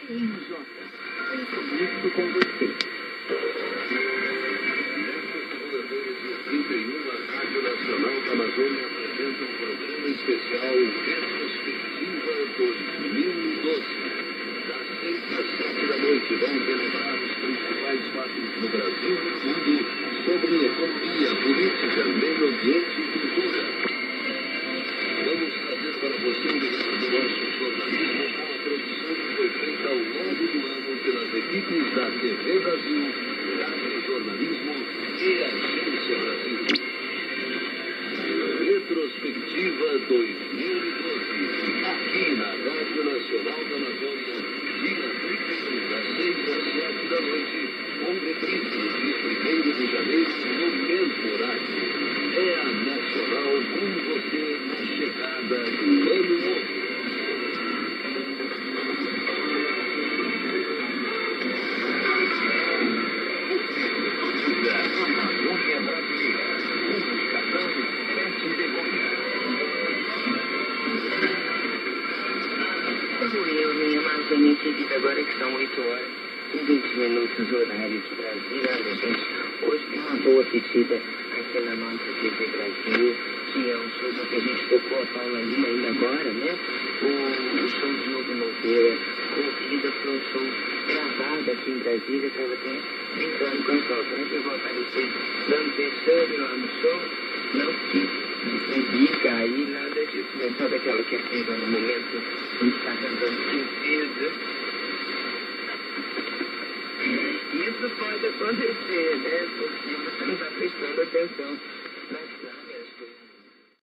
RJ. Compromisso com você. Nesta segunda-feira, dia 31, a Rádio Nacional da Amazônia apresenta um programa especial Retrospectiva 2012. Das 6 às 7 da noite, vamos relembrar os principais fatos no Brasil e no mundo sobre economia, política, meio ambiente e cultura. Vamos trazer para você o melhor do nosso jornalismo com a produção que foi feita ao longo do ano pelas equipes da TV Brasil, Rádio Jornalismo e Agência Brasil. Retrospectiva 2012, aqui na Rádio Nacional da Amazônia, dia 31, das 6 às 7 da noite, com reprise no dia 1º de janeiro, no mesmo horário. É a Nacional com você na chegada do Ano Novo. Amazônia Brasileira, comunicação 7 de Goiás. Como eu, minha Amazônia querida, agora que são 8 horas e 20 minutos, horário de Brasília. Olha, gente, hoje tem uma boa pedida aqui na nossa TV Brasil, que é o show que a gente tocou a Paula Lima ainda agora, né? O show de Hugo Nogueira, convida para um show gravado aqui em Brasília, estava até brincando com a Copa, né? Que eu vou aparecer dando vexame lá no show, não quis bica aí, nada disso, né? Só daquela que é feita no momento em que está cantando princesa. Isso pode acontecer, né? Porque você não está prestando atenção nas